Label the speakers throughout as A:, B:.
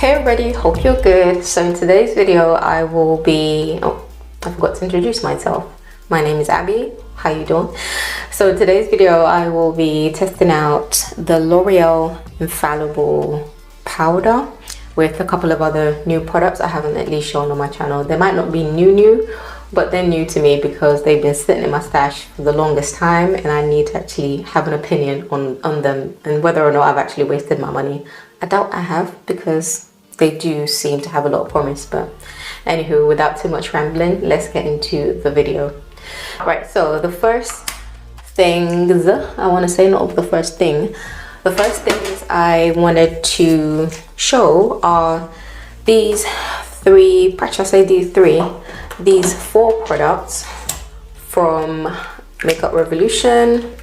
A: Hey everybody, hope you're good. So in today's video I will be, I forgot to introduce myself. My name is Abby. How you doing? So in today's video I will be testing out the L'Oreal Infallible powder with a couple of other new products I haven't at least shown on my channel. They might not be new, but they're new to me because they've been sitting in my stash for the longest time and I need to actually have an opinion on them and whether or not I've actually wasted my money. I doubt I have because they do seem to have a lot of promise, but anywho, without too much rambling, let's get into the video. Right, so the first things I want to say, not the first thing, the first things I wanted to show are these these four products from Makeup Revolution.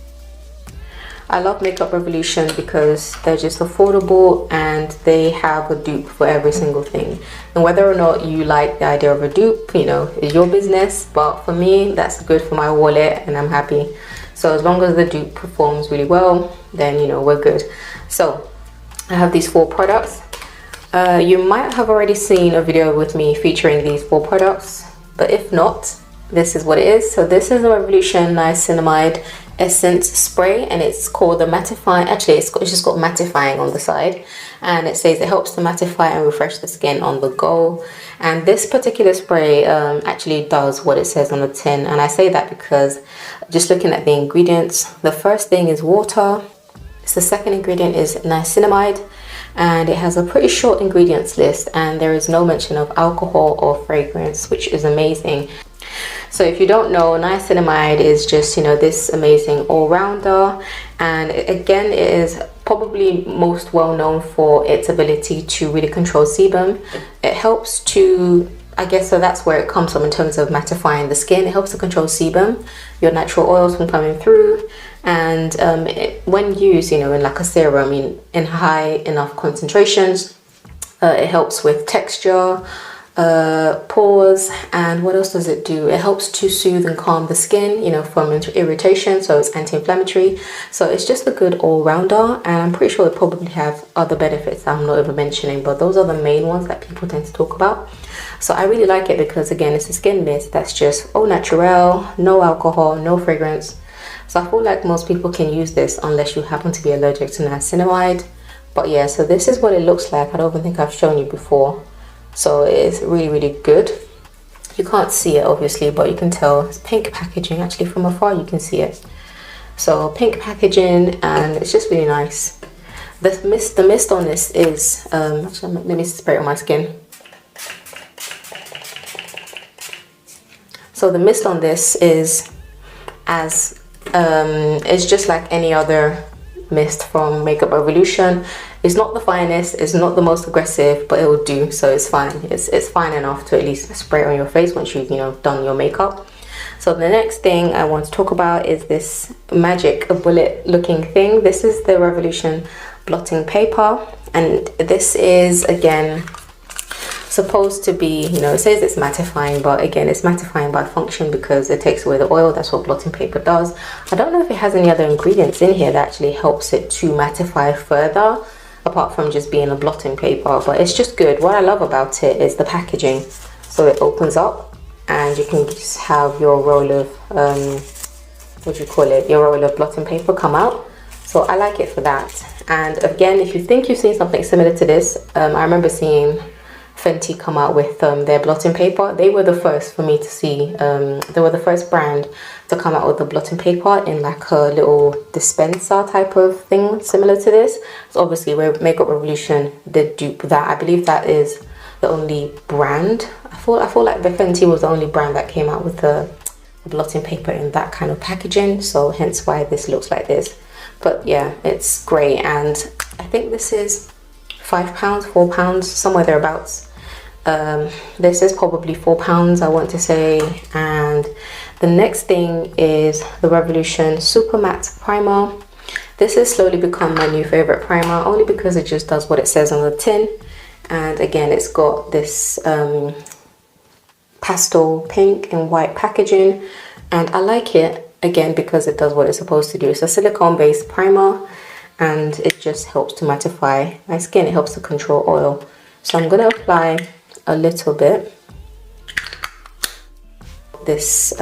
A: I love Makeup Revolution because they're just affordable and they have a dupe for every single thing. And whether or not you like the idea of a dupe, you know, is your business. But for me, that's good for my wallet and I'm happy. So as long as the dupe performs really well, then, you know, we're good. So I have these four products. You might have already seen a video with me featuring these four products, but if not, this is what it is. So this is the Revolution Niacinamide Essence Spray and it's called the mattifying, actually it's just got mattifying on the side, and it says it helps to mattify and refresh the skin on the go. And this particular spray actually does what it says on the tin, and I say that because just looking at the ingredients, the first thing is water, the second ingredient is niacinamide, and it has a pretty short ingredients list and there is no mention of alcohol or fragrance, which is amazing. So if you don't know, niacinamide is just, you know, this amazing all-rounder, and again it is probably most well known for its ability to really control sebum. It helps to, I guess, so that's where it comes from in terms of mattifying the skin. It helps to control sebum, your natural oils from coming through, and when used, you know, in like a serum in high enough concentrations, it helps with texture, pores, and what else does it do? It helps to soothe and calm the skin, you know, from irritation, so it's anti-inflammatory. So it's just a good all-rounder, and I'm pretty sure it probably have other benefits that I'm not even mentioning, but those are the main ones that people tend to talk about. So I really like it because again, it's a skin mist that's just au naturel, no alcohol, no fragrance. So I feel like most people can use this unless you happen to be allergic to niacinamide. But yeah, so this is what it looks like. I don't even think I've shown you before. So it's really good. You can't see it obviously, but you can tell it's pink packaging. Actually from afar you can see it. So pink packaging, and it's just really nice. The mist on this is actually let me spray it on my skin. So the mist on this is it's just like any other mist from Makeup Revolution. It's not the finest, it's not the most aggressive, but it will do, so it's fine. It's fine enough to at least spray it on your face once you've, you know, done your makeup. So the next thing I want to talk about is this magic bullet looking thing. This is the Revolution blotting paper, and this is again supposed to be, you know, it says it's mattifying, but again it's mattifying by function because it takes away the oil. That's what blotting paper does. I don't know if it has any other ingredients in here that actually helps it to mattify further apart from just being a blotting paper, but it's just good. What I love about it is the packaging. So it opens up and you can just have your roll of what do you call it, your roll of blotting paper come out. So I like it for that. And again, if you think you've seen something similar to this, I remember seeing Fenty come out with their blotting paper. They were the first for me to see. They were the first brand to come out with the blotting paper in like a little dispenser type of thing similar to this. So obviously where Makeup Revolution did dupe that. I believe that is the only brand. I feel like the Fenty was the only brand that came out with the blotting paper in that kind of packaging. So hence why this looks like this. But yeah, it's great, and I think this is £5, £4, somewhere thereabouts. This is probably £4, I want to say. And the next thing is the Revolution Super Matte Primer. This has slowly become my new favorite primer, only because it just does what it says on the tin. And again, it's got this pastel pink and white packaging, and I like it again because it does what it's supposed to do. It's a silicone based primer and it just helps to mattify my skin. It helps to control oil. So I'm going to apply a little bit. This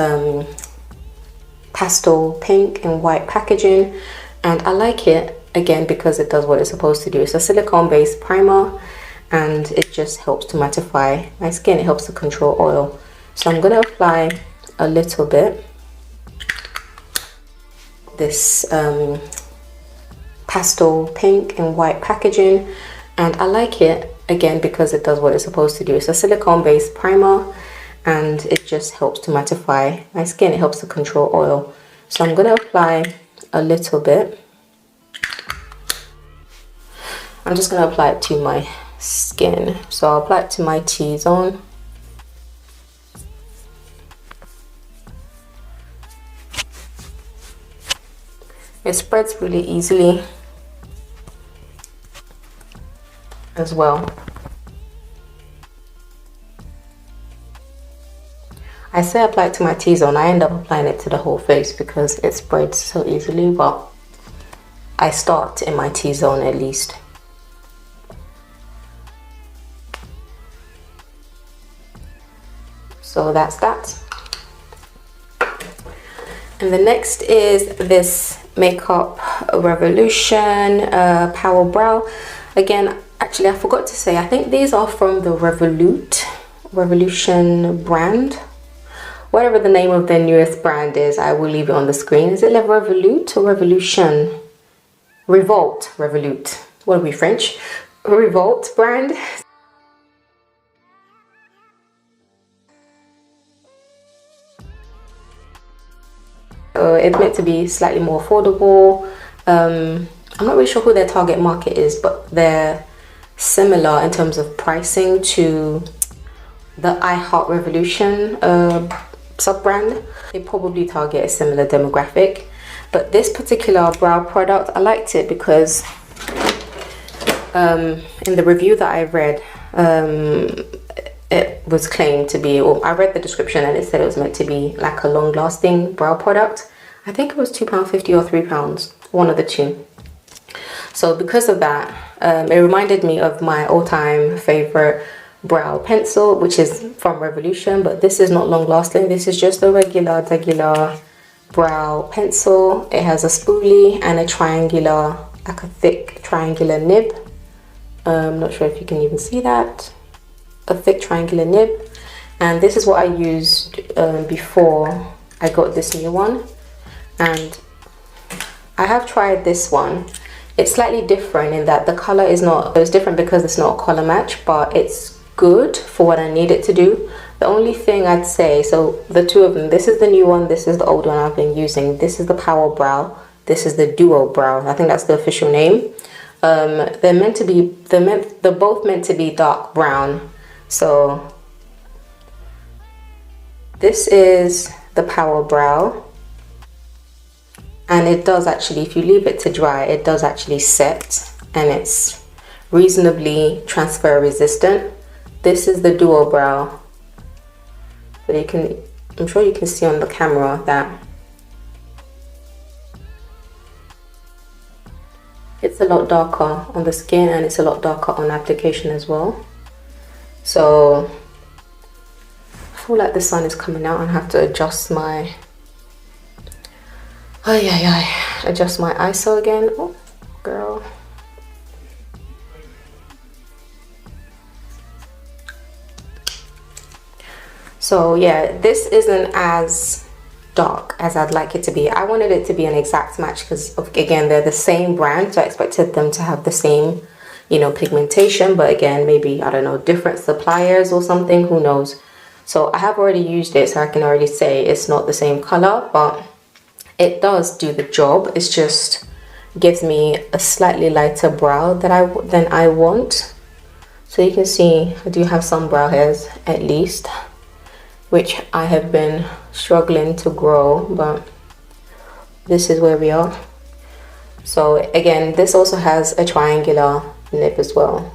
A: pastel pink and white packaging, and I like it again because it does what it's supposed to do. It's a silicone based primer and it just helps to mattify my skin. It helps to control oil. So I'm going to apply a little bit. This pastel pink and white packaging, and I like it again because it does what it's supposed to do. It's a silicone based primer and it just helps to mattify my skin. It helps to control oil. So I'm going to apply a little bit. I'm just going to apply it to my skin. So I'll apply it to my T-zone. It spreads really easily as well. I say apply it to my T-zone, I end up applying it to the whole face because it spreads so easily, but I start in my T-zone at least. So that's that. And the next is this Makeup Revolution Power Brow. Again, actually I forgot to say, I think these are from the Revolution brand. Whatever the name of their newest brand is, I will leave it on the screen. Is it Le Revolute or Revolution? Revolt, Revolute. What are we, French? Revolt brand. It's meant to be slightly more affordable. I'm not really sure who their target market is, but they're similar in terms of pricing to the I Heart Revolution sub-brand. They probably target a similar demographic, but this particular brow product, I liked it because in the review that I read, it was claimed to be, well, I read the description and it said it was meant to be like a long-lasting brow product. I think it was £2.50 or £3, one of the two. So because of that, it reminded me of my all-time favorite brow pencil, which is from Revolution, but this is not long-lasting. This is just a regular brow pencil. It has a spoolie and a triangular, like a thick triangular nib. I'm not sure if you can even see that. A thick triangular nib, and this is what I used before I got this new one, and I have tried this one. It's slightly different in that the color is not, it's different because it's not a color match, but it's good for what I need it to do. The only thing I'd say, so the two of them, this is the new one, this is the old one I've been using. This is the Power Brow, this is the Duo Brow. I think that's the official name. They're meant to be, they're both meant to be dark brown. So this is the Power Brow, and it does actually, if you leave it to dry, it does actually set, and it's reasonably transfer resistant. This is the Duo Brow. So you can, I'm sure you can see on the camera that it's a lot darker on the skin and it's a lot darker on application as well. So I feel like the sun is coming out and I have to adjust my adjust my ISO again. Oh girl. So yeah, this isn't as dark as I'd like it to be. I wanted it to be an exact match because again, they're the same brand, so I expected them to have the same, you know, pigmentation, but again, maybe, I don't know, different suppliers or something, who knows. So I have already used it, so I can already say it's not the same color, but it does do the job. It's just gives me a slightly lighter brow than I want. So you can see I do have some brow hairs at least, which I have been struggling to grow, but this is where we are. So again, this also has a triangular nib as well.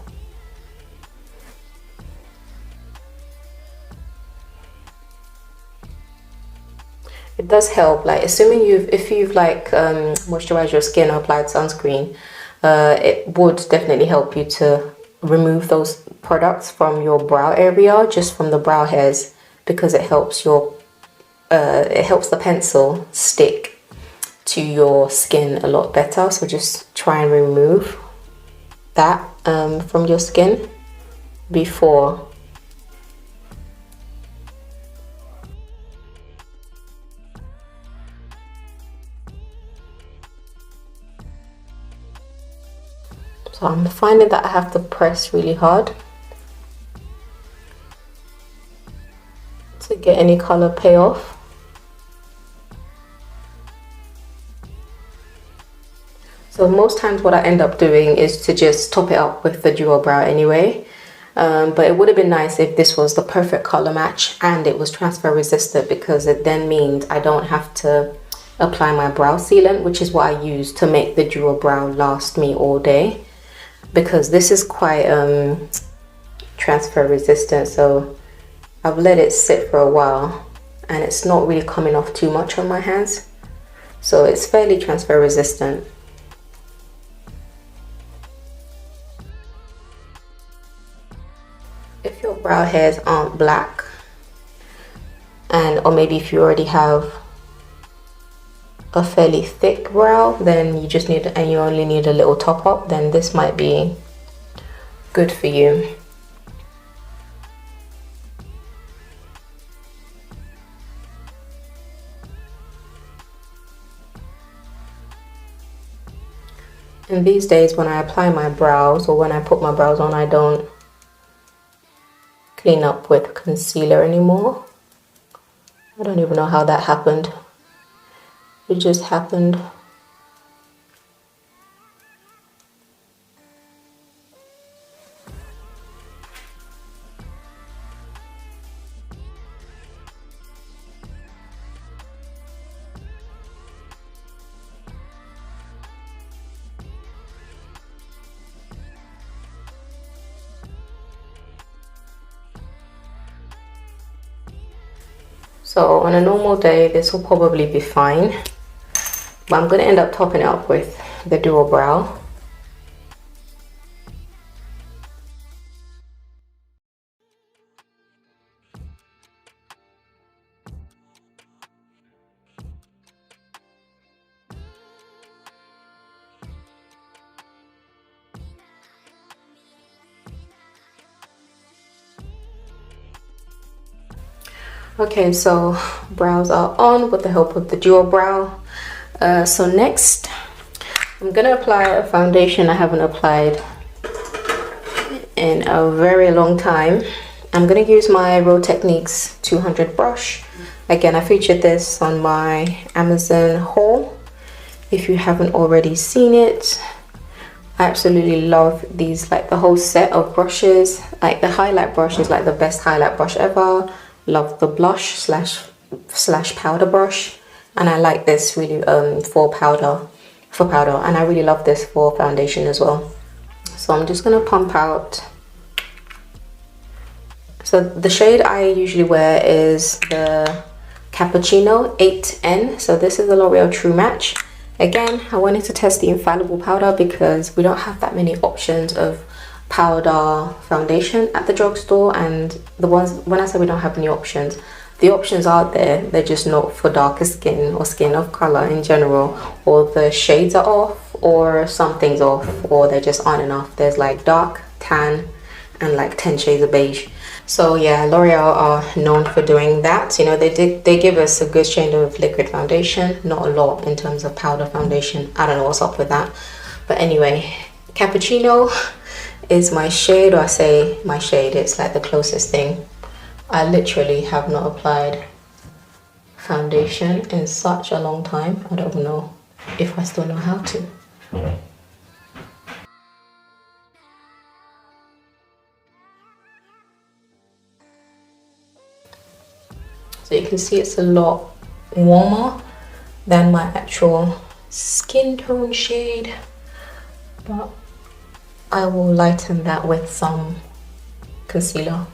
A: It does help, like assuming if you've like moisturized your skin or applied sunscreen, it would definitely help you to remove those products from your brow area, just from the brow hairs, because it helps the pencil stick to your skin a lot better. So just try and remove that from your skin before. So I'm finding that I have to press really hard to get any color payoff. So most times what I end up doing is to just top it up with the dual brow anyway. But it would have been nice if this was the perfect color match and it was transfer resistant, because it then means I don't have to apply my brow sealant, which is what I use to make the dual brow last me all day. Because this is quite transfer resistant, so I've let it sit for a while and it's not really coming off too much on my hands, so it's fairly transfer resistant. If your brow hairs aren't black, or maybe if you already have a fairly thick brow, then you just need, and you only need a little top up, then this might be good for you. And these days when I apply my brows, or when I put my brows on, I don't clean up with concealer anymore. I don't even know how that happened. It just happened. So on a normal day, this will probably be fine. But I'm going to end up topping it up with the dual brow. Okay, so brows are on with the help of the dual brow. So next, I'm gonna apply a foundation I haven't applied in a very long time. I'm gonna use my Real Techniques 200 brush. Again, I featured this on my Amazon haul. If you haven't already seen it, I absolutely love these, like the whole set of brushes. Like the highlight brush is like the best highlight brush ever. Love the blush slash powder brush, and I like this really for powder, and I really love this for foundation as well. So I'm just gonna pump out. So the shade I usually wear is the Cappuccino 8N. So this is the L'Oreal True Match. Again, I wanted to test the Infallible powder because we don't have that many options of powder foundation at the drugstore, and the ones, when I say we don't have any options, the options are there, they're just not for darker skin or skin of color in general, or the shades are off, or something's off, or they just aren't enough. There's like dark, tan, and like 10 shades of beige. So yeah, L'Oreal are known for doing that. You know, they give us a good shade of liquid foundation, not a lot in terms of powder foundation. I don't know what's up with that, but anyway, Cappuccino is my shade, or I say my shade, it's like the closest thing. I literally have not applied foundation in such a long time. I don't know if I still know how to. So you can see it's a lot warmer than my actual skin tone shade, but I will lighten that with some concealer.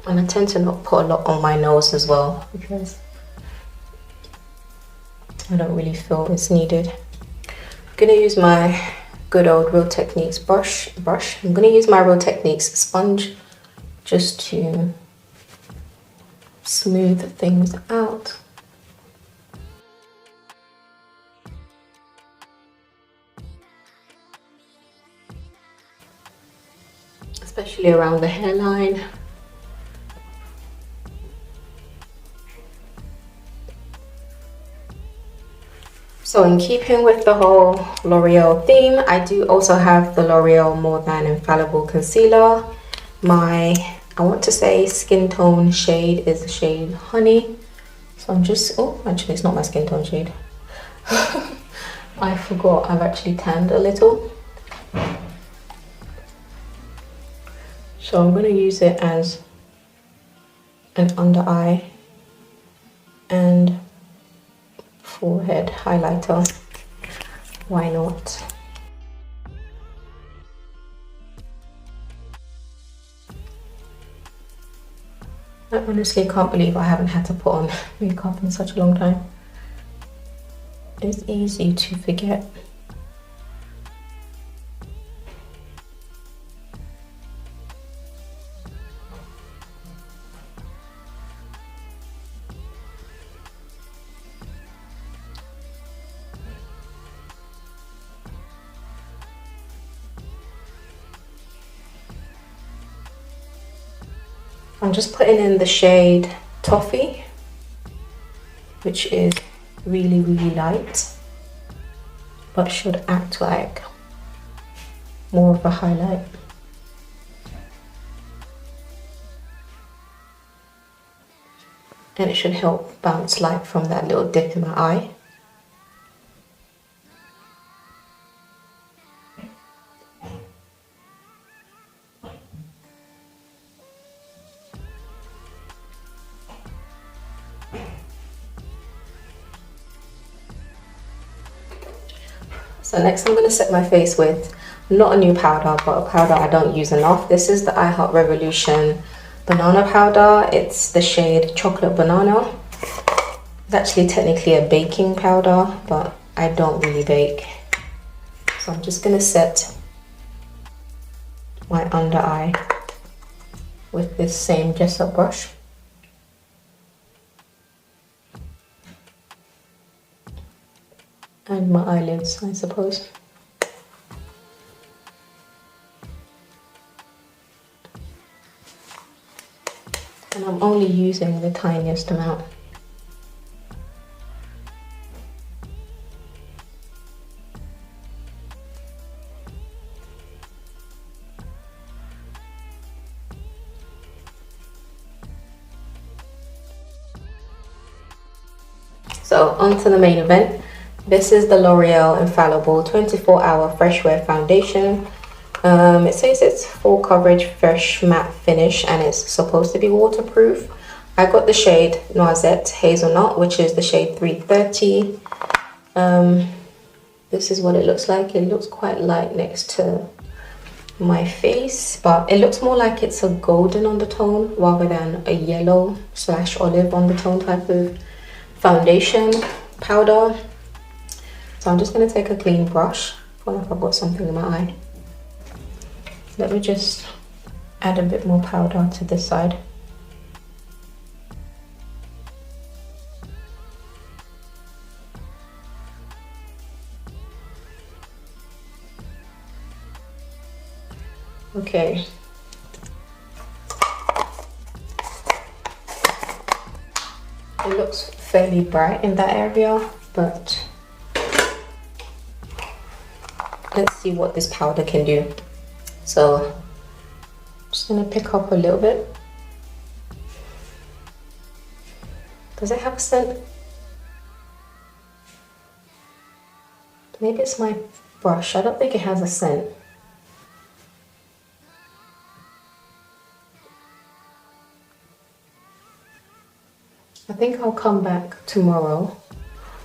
A: And I tend to not put a lot on my nose as well, because I don't really feel it's needed. I'm gonna use my good old Real Techniques brush. I'm gonna use my Real Techniques sponge just to smooth things out. Especially around the hairline. So in keeping with the whole L'Oreal theme, I do also have the L'Oreal More Than Infallible Concealer. My, I want to say skin tone shade is the shade Honey. So I'm just, oh, actually it's not my skin tone shade. I forgot I've actually tanned a little. So I'm going to use it as an under eye and forehead highlighter. Why not? I honestly can't believe I haven't had to put on makeup in such a long time. It's easy to forget. I'm just putting in the shade Toffee, which is really, really light, but should act like more of a highlight. And it should help bounce light from that little dip in my eye. So next I'm going to set my face with not a new powder, but a powder I don't use enough. This is the iHeart Revolution Banana Powder. It's the shade Chocolate Banana. It's actually technically a baking powder, but I don't really bake. So I'm just going to set my under eye with this same gesso brush. And my eyelids, I suppose. And I'm only using the tiniest amount. So on to the main event. This is the L'Oreal Infallible 24-Hour Fresh Wear Foundation. It says it's full coverage, fresh matte finish, and it's supposed to be waterproof. I got the shade Noisette Hazelnut, which is the shade 330. This is what it looks like. It looks quite light next to my face, but it looks more like it's a golden undertone rather than a yellow / olive undertone type of foundation powder. So I'm just going to take a clean brush. I feel like I've got something in my eye. Let me just add a bit more powder to this side. Okay. It looks fairly bright in that area, but let's see what this powder can do. So I'm just going to pick up a little bit. Does it have a scent? Maybe it's my brush. I don't think it has a scent. I think I'll come back tomorrow,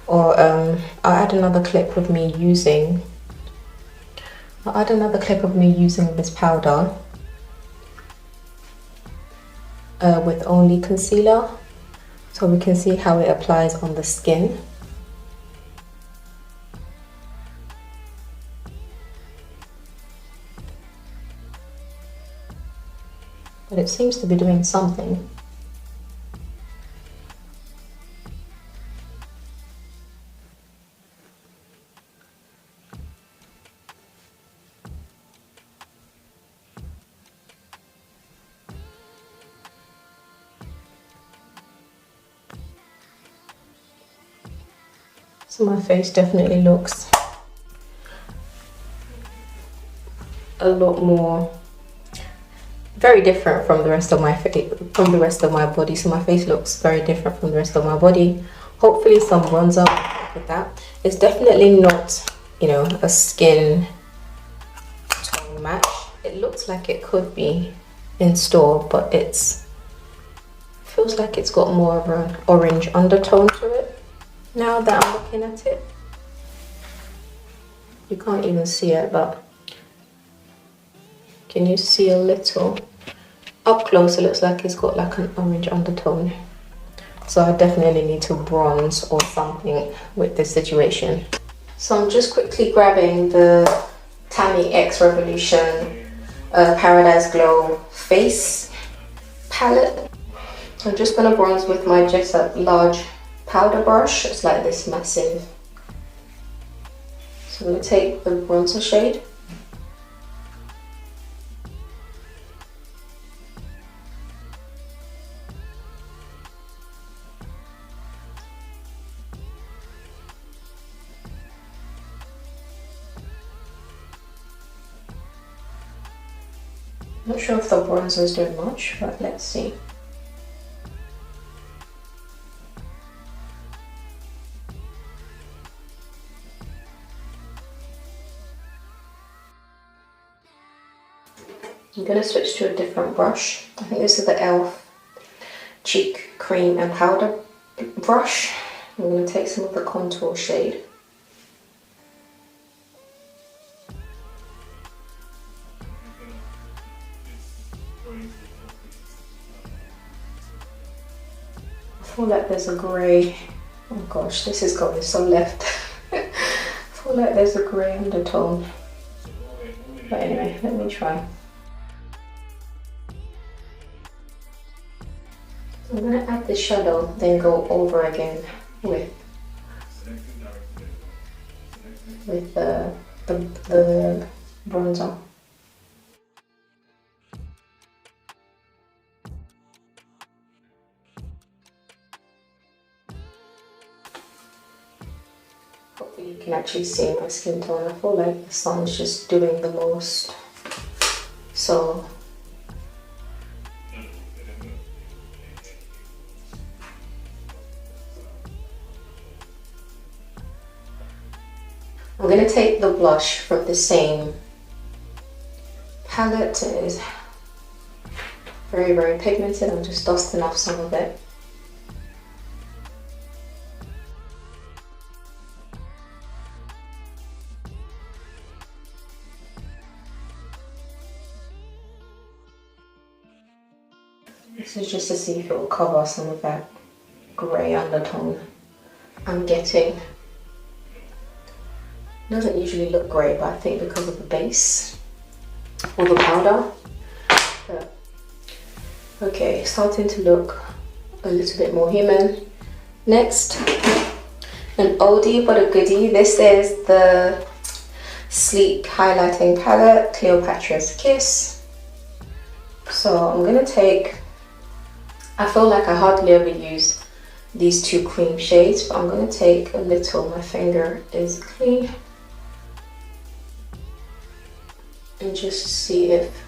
A: or I'll add another clip of me using this powder with only concealer, so we can see how it applies on the skin. but it seems to be doing something. So my face definitely looks a lot more, very different from the rest of my face, from the rest of my body. So my face looks very different from the rest of my body. Hopefully some bronzer with that. It's definitely not, you know, a skin tone match. It looks like it could be in store, but feels like it's got more of an orange undertone to it. Now that I'm looking at it, you can't even see it, but can you see a little? Up close, it looks like it's got like an orange undertone. So I definitely need to bronze or something with this situation. So I'm just quickly grabbing the Tammy X Revolution Paradise Glow Face Palette. I'm just gonna bronze with my Jessup large powder brush. It's like this massive. So I'm going to take the bronzer shade. Not sure if the bronzer is doing much, but let's see. I'm going to switch to a different brush. I think this is the e.l.f. Cheek Cream and Powder brush. I'm going to take some of the contour shade. I feel like there's a grey, oh gosh, this is going so left. I feel like there's a grey undertone. But anyway, let me try. I'm going to add the shadow, then go over again with the bronzer. Hopefully you can actually see my skin tone. I feel like the sun's just doing the most. So I'm going to take the blush from the same palette. It is very, very pigmented. I'm just dusting off some of it. This is just to see if it will cover some of that grey undertone I'm getting. It doesn't usually look grey, but I think because of the base or the powder. But okay, starting to look a little bit more human. Next, an oldie but a goodie. This is the Sleek Highlighting Palette, Cleopatra's Kiss. So I'm going to take, I feel like I hardly ever use these two cream shades, but I'm going to take a little, my finger is clean, and just see if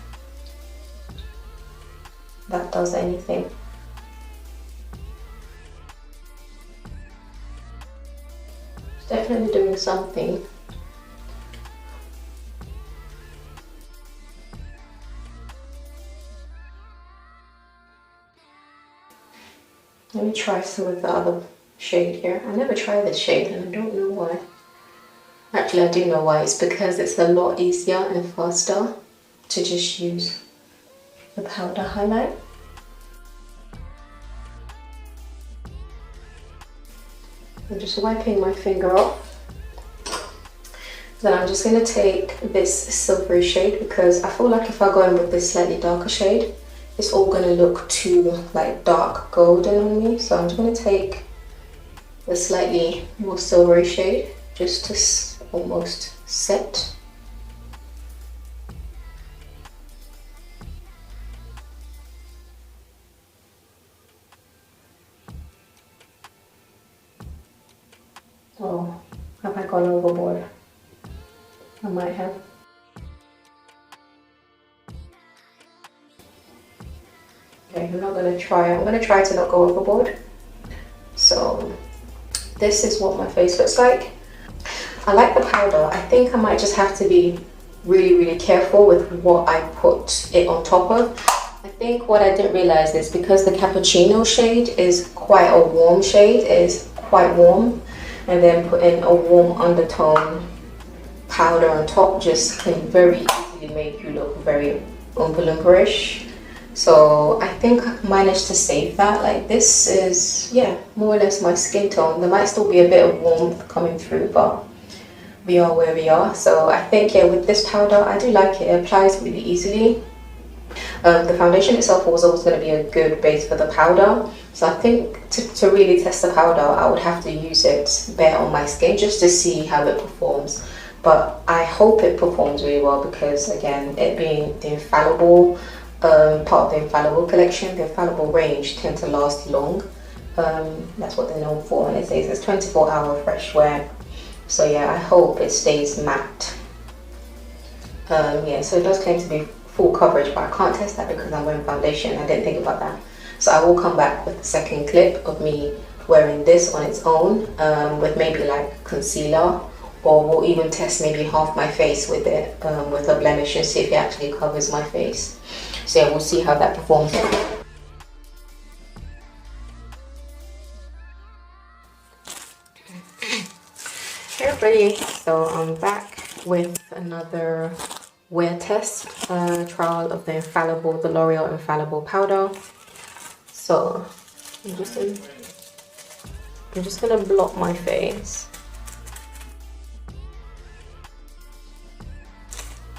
A: that does anything. It's definitely doing something. Let me try some of the other shade here. I never try this shade and I don't know why. Actually, I do know why. It's because it's a lot easier and faster to just use the powder highlight. I'm just wiping my finger off. Then I'm just going to take this silvery shade because I feel like if I go in with this slightly darker shade, it's all gonna look too like dark golden on me. So I'm just gonna take a slightly more silvery shade just to almost set. Oh, have I gone overboard? I might have. Okay, I'm gonna try to not go overboard. So this is what my face looks like. I like the powder. I think I might just have to be really careful with what I put it on top of. I think what I didn't realize is because the cappuccino shade is quite a warm shade, it is quite warm, and then putting a warm undertone powder on top just can very easily make you look very Oompa Loompa-ish. So I think I managed to save that. Like this is, yeah, more or less my skin tone. There might still be a bit of warmth coming through, but we are where we are. So I think, yeah, with this powder, I do like it. It applies really easily. The foundation itself was always going to be a good base for the powder. So I think to really test the powder, I would have to use it bare on my skin just to see how it performs. But I hope it performs really well because, again, it being the Infallible, part of the Infallible collection, the Infallible range tend to last long. That's what they're known for, and it says it's 24-hour fresh wear. So yeah, I hope it stays matte. Yeah, so it does claim to be full coverage, but I can't test that because I'm wearing foundation. I didn't think about that. So I will come back with the second clip of me wearing this on its own, with maybe like concealer, or we'll even test maybe half my face with it, with a blemish, and see if it actually covers my face. So yeah, we'll see how that performs. Hey everybody, so I'm back with another wear test trial of the L'Oreal Infallible powder. So I'm just gonna blot my face.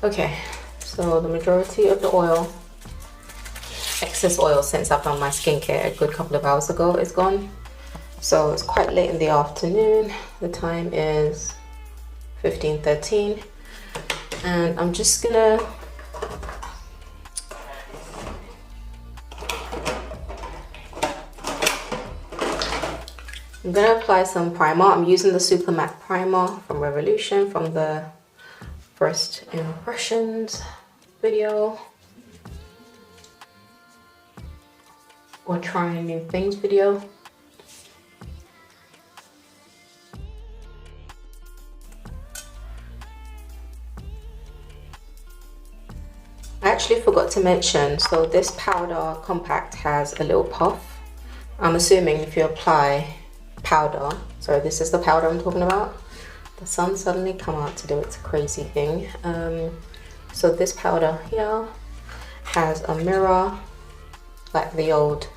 A: Okay, so the majority of the oil, excess oil since I've done my skincare a good couple of hours ago, is gone. So it's quite late in the afternoon. The time is 15:13, and I'm just gonna apply some primer. I'm using the Super Matte Primer from Revolution from the first Imprsssions video, or trying new things video. I actually forgot to mention, so this powder compact has a little puff. I'm assuming if you apply powder, so this is the powder I'm talking about. The sun suddenly come out to do its crazy thing. So this powder here has a mirror like the old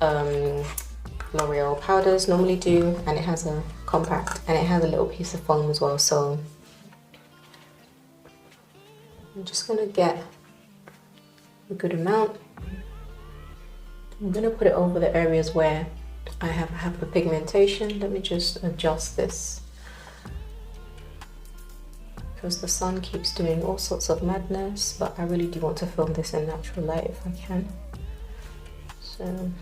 A: L'Oreal powders normally do, and it has a compact, and it has a little piece of foam as well. So I'm just gonna get a good amount. I'm gonna put it over the areas where I have hyperpigmentation. Let me just adjust this because the sun keeps doing all sorts of madness, but I really do want to film this in natural light if I can. So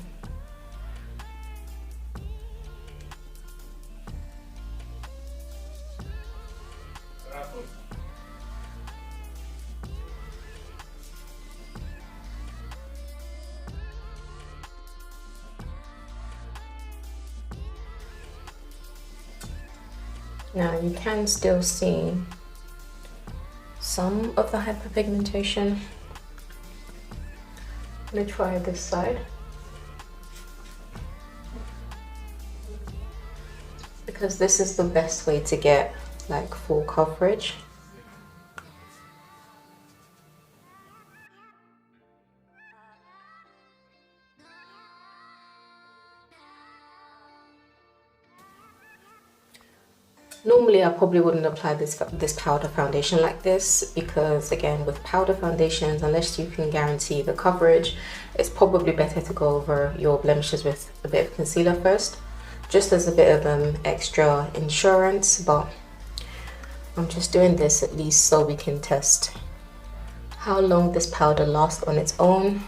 A: now you can still see some of the hyperpigmentation. I'm gonna try this side because this is the best way to get like full coverage. Normally I probably wouldn't apply this powder foundation like this, because again, with powder foundations, unless you can guarantee the coverage, it's probably better to go over your blemishes with a bit of concealer first, just as a bit of extra insurance. But I'm just doing this at least so we can test how long this powder lasts on its own,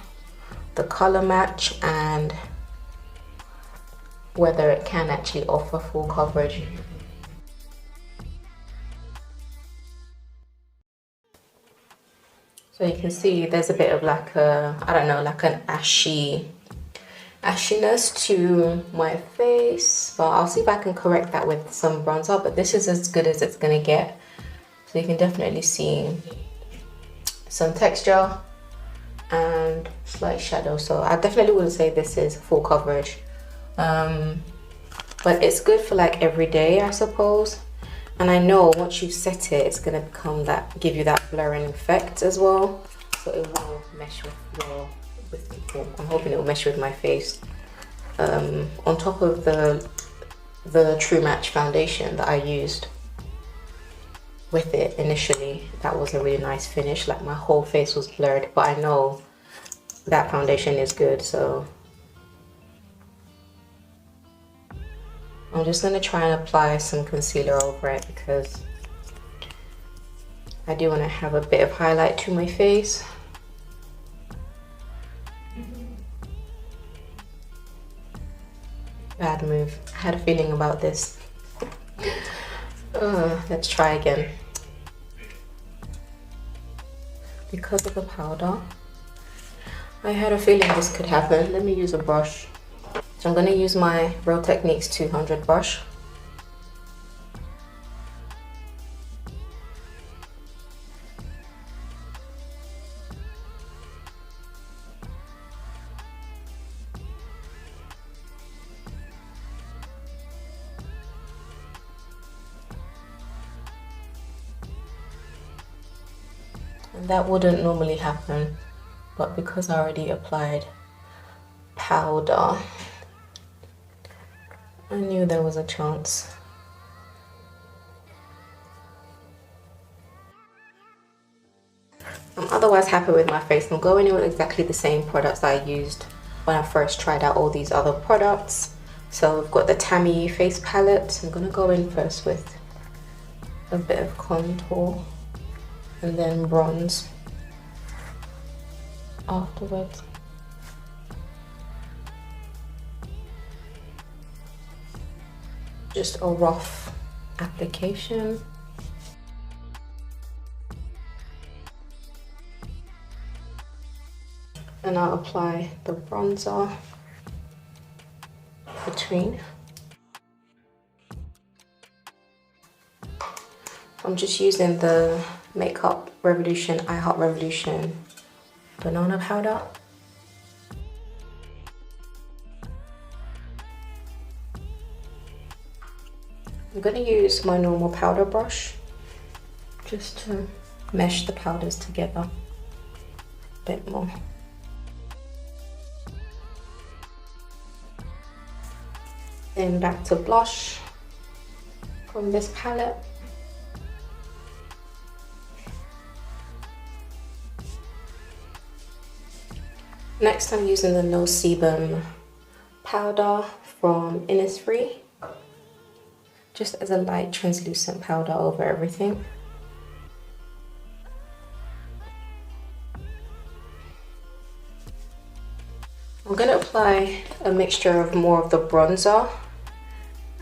A: the color match, and whether it can actually offer full coverage. So you can see there's a bit of like a, I don't know, like an ashiness to my face, but I'll see if I can correct that with some bronzer. But this is as good as it's gonna get. So you can definitely see some texture and slight shadow. So I definitely wouldn't say this is full coverage, but it's good for like every day, I suppose. And I know once you set it, it's gonna become that, give you that blurring effect as well. So it will mesh with I'm hoping it will mesh with my face. On top of the True Match foundation that I used with it initially, that was a really nice finish. Like my whole face was blurred, but I know that foundation is good, so I'm just going to try and apply some concealer over it, because I do want to have a bit of highlight to my face. Bad move. I had a feeling about this. Let's try again. Because of the powder, I had a feeling this could happen. Let me use a brush. So I'm going to use my Real Techniques 200 brush. And that wouldn't normally happen, but because I already applied powder, I knew there was a chance. I'm otherwise happy with my face. I'm going in with exactly the same products that I used when I first tried out all these other products. So I've got the Tammy face palette. I'm gonna go in first with a bit of contour and then bronze afterwards. Just a rough application. And I'll apply the bronzer between. I'm just using the Makeup Revolution, I Heart Revolution banana powder. I'm going to use my normal powder brush just to mesh the powders together a bit more. Then back to blush from this palette. Next, I'm using the No Sebum powder from Innisfree, just as a light translucent powder over everything. I'm going to apply a mixture of more of the bronzer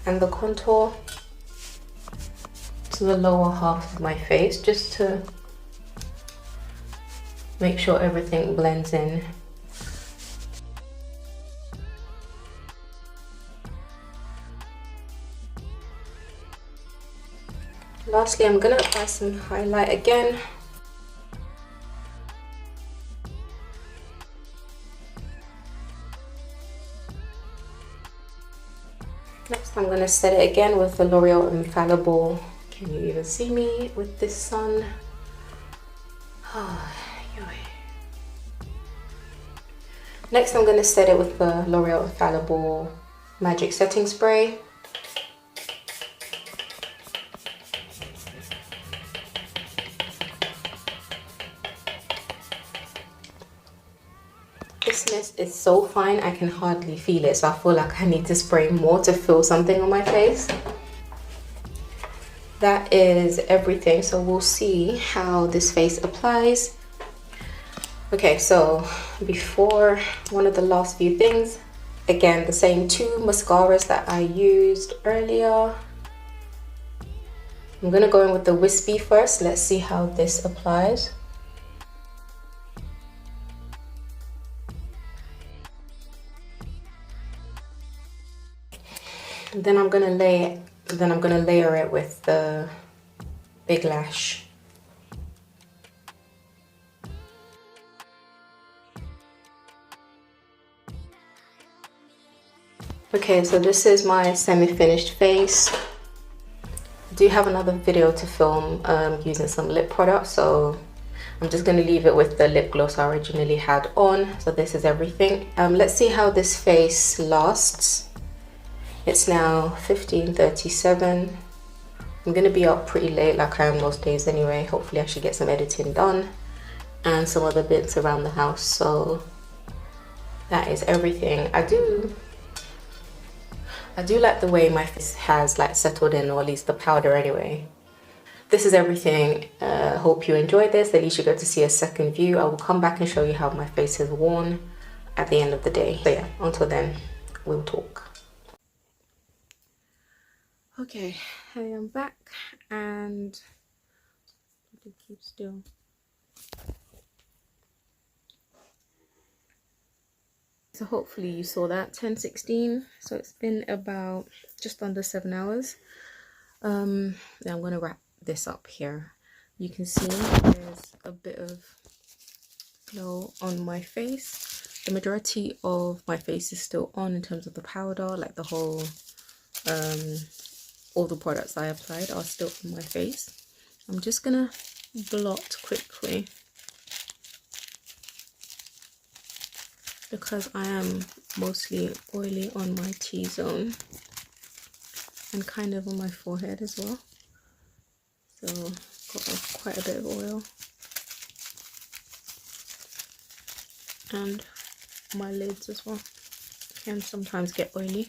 A: and the contour to the lower half of my face, just to make sure everything blends in. Lastly, I'm going to apply some highlight again. Next, I'm going to set it again with the L'Oreal Infallible. Can you even see me with this sun? Next, I'm going to set it with the L'Oreal Infallible Magic Setting Spray. so fine I can hardly feel it, so I feel like I need to spray more to feel something on my face. That is everything, so we'll see how this face applies. Okay, so before, one of the last few things, again the same two mascaras that I used earlier. I'm gonna go in with the wispy first. Let's see how this applies. And then I'm gonna layer it with the Big Lash. Okay, so this is my semi-finished face. I do have another video to film using some lip products, so I'm just going to leave it with the lip gloss I originally had on. So this is everything. Let's see how this face lasts. It's now 15:37. I'm going to be up pretty late like I am most days anyway. Hopefully I should get some editing done and some other bits around the house. So that is everything. I do like the way my face has like settled in, or at least the powder anyway. This is everything. Hope you enjoyed this. At least you get to see a second view. I will come back and show you how my face is worn at the end of the day. So yeah, until then, we'll talk. Okay, I am back and keep still. So hopefully you saw that 10:16. So it's been about just under 7 hours. Now I'm gonna wrap this up here. You can see there's a bit of glow on my face. The majority of my face is still on in terms of the powder, like the whole all the products I applied are still on my face. I'm just gonna blot quickly because I am mostly oily on my T-zone and kind of on my forehead as well. So got quite a bit of oil, and my lids as well can sometimes get oily.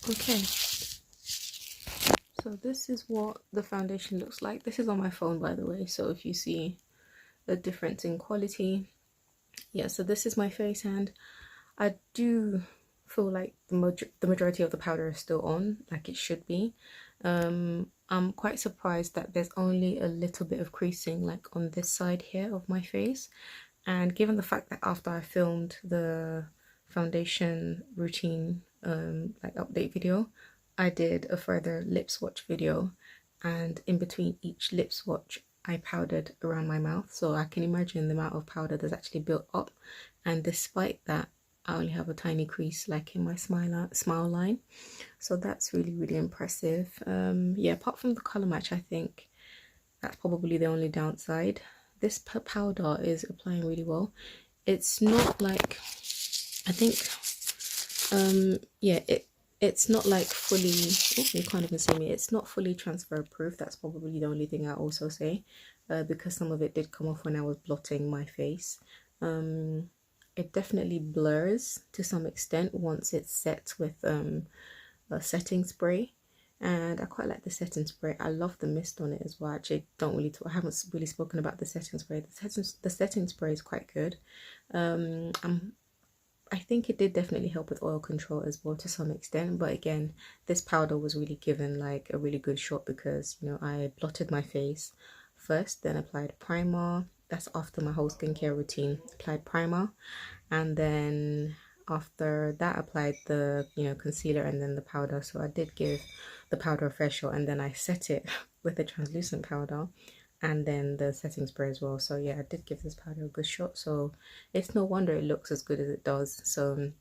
A: Okay, so this is what the foundation looks like. This is on my phone, by the way, so if you see a difference in quality, yeah, so this is my face, and I do feel like the majority of the powder is still on, like it should be. I'm quite surprised that there's only a little bit of creasing like on this side here of my face, and given the fact that after I filmed the foundation routine like update video, I did a further lip swatch video, and in between each lip swatch I powdered around my mouth, so I can imagine the amount of powder that's actually built up, and despite that I only have a tiny crease like in my smile line, so that's really impressive. Yeah, apart from the color match, I think that's probably the only downside. This powder is applying really well. It's not like, I think yeah, it's not like fully, oh, you can't even see me, it's not fully transfer proof. That's probably the only thing I also say, because some of it did come off when I was blotting my face. It definitely blurs to some extent once it's set with a setting spray, and I quite like the setting spray. I love the mist on it as well. Actually, I haven't really spoken about the setting spray. The setting spray is quite good. I think it did definitely help with oil control as well to some extent, but again, this powder was really given like a really good shot because, you know, I blotted my face first, then applied primer. That's after my whole skincare routine. Applied primer, and then after that applied the, you know, concealer and then the powder. So I did give the powder a fresh shot, and then I set it with the translucent powder and then the setting spray as well. So yeah, I did give this powder a good shot, so it's no wonder it looks as good as it does. So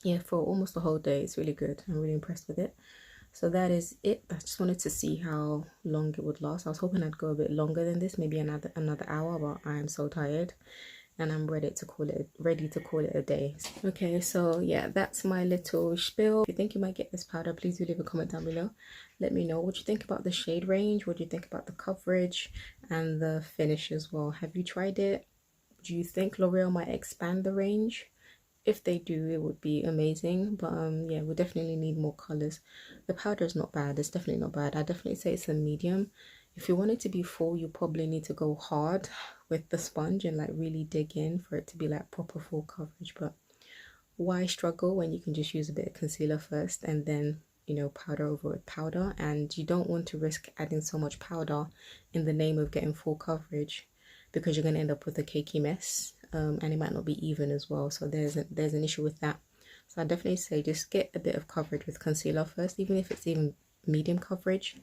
A: yeah, for almost the whole day it's really good. I'm really impressed with it. So that is it. I just wanted to see how long it would last. I was hoping I'd go a bit longer than this, maybe another hour, but I am so tired and I'm ready to call it a day. Okay, so yeah, that's my little spiel. If you think you might get this powder, please do leave a comment down below. Let me know what you think about the shade range, what do you think about the coverage and the finish as well. Have you tried it? Do you think L'Oreal might expand the range? If they do, it would be amazing. But yeah, we definitely need more colors. The powder is not bad. It's definitely not bad. I definitely say it's a medium. If you want it to be full, you probably need to go hard with the sponge and like really dig in for it to be like proper full coverage. But why struggle when you can just use a bit of concealer first and then, you know, powder over with powder? And you don't want to risk adding so much powder in the name of getting full coverage, because you're going to end up with a cakey mess, and it might not be even as well. So there's an issue with that. So I definitely say just get a bit of coverage with concealer first, even if it's even medium coverage,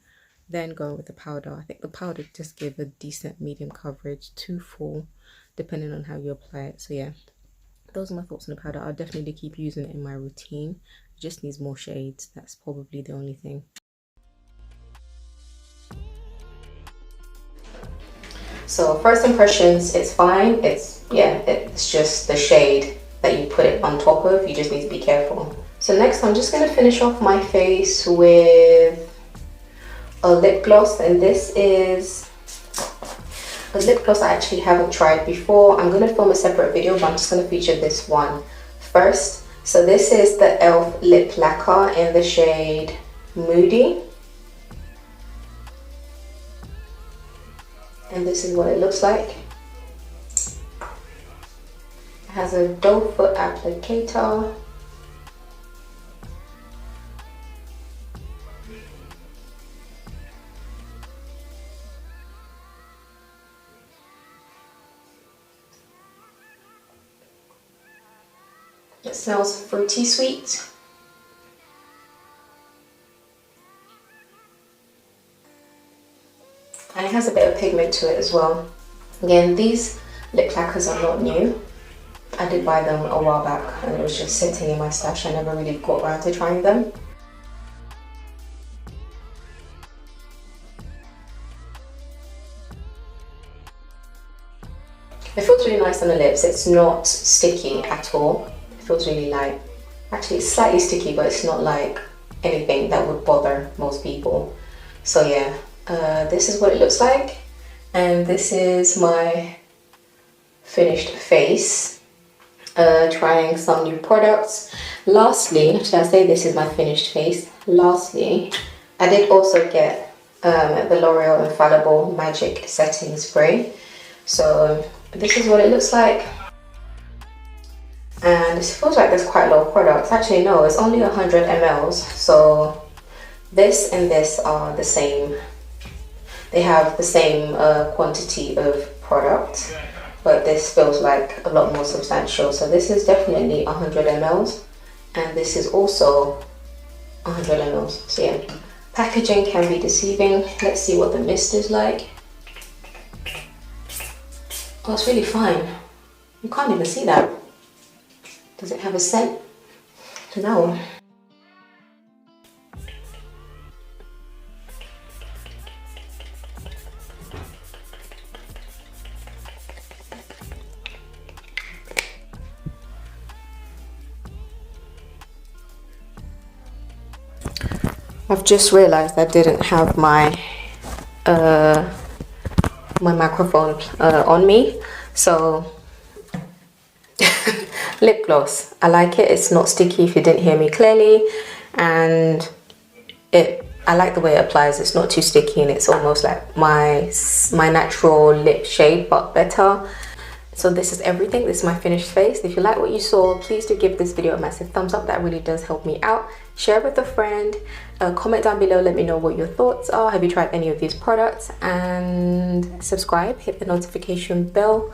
A: then go with the powder. I think the powder just give a decent medium coverage to full, depending on how you apply it. So yeah, those are my thoughts on the powder. I'll definitely keep using it in my routine. It just needs more shades. That's probably the only thing. So first impressions, it's fine. It's just the shade that you put it on top of. You just need to be careful. So next I'm just going to finish off my face with a lip gloss, and this is a lip gloss I actually haven't tried before. I'm going to film a separate video, but I'm just going to feature this one first. So this is the e.l.f. lip lacquer in the shade Moody. And this is what it looks like. It has a doe foot applicator. It smells fruity sweet. And it has a bit of pigment to it as well. Again, these lip lacquers are not new. I did buy them a while back and it was just sitting in my stash. I never really got around to trying them. It feels really nice on the lips. It's not sticky at all. It feels really light. Actually, it's slightly sticky, but it's not like anything that would bother most people. So yeah, this is what it looks like. And this is my finished face. Trying some new products. Lastly, should I say this is my finished face? Lastly, I did also get the L'Oreal Infallible Magic Setting Spray. So this is what it looks like. And it feels like there's quite a lot of products. Actually no, it's only 100 ml. So this and this are the same. They have the same quantity of product, but this feels like a lot more substantial. So this is definitely 100 ml and this is also 100 ml. So yeah, packaging can be deceiving. Let's see what the mist is like. Oh, it's really fine. You can't even see that. Does it have a scent? No. I've just realized I didn't have my my microphone on me. So lip gloss, I like it. It's not sticky if you didn't hear me clearly, and I like the way it applies. It's not too sticky and it's almost like my natural lip shade, but better. So this is everything. This is my finished face. If you like what you saw, please do give this video a massive thumbs up. That really does help me out. Share with a friend. Comment down below. Let me know what your thoughts are. Have you tried any of these products? And subscribe. Hit the notification bell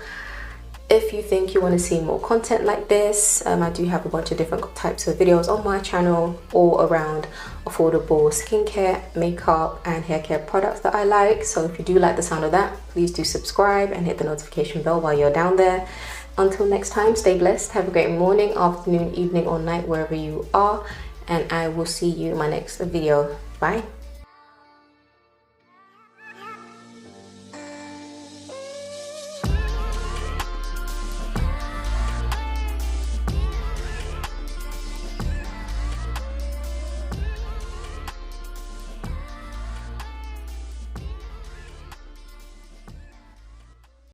A: if you think you want to see more content like this. I do have a bunch of different types of videos on my channel all around affordable skincare, makeup and hair care products that I like. So if you do like the sound of that, please do subscribe and hit the notification bell while you're down there. Until next time, stay blessed. Have a great morning, afternoon, evening or night wherever you are, and I will see you in my next video. Bye.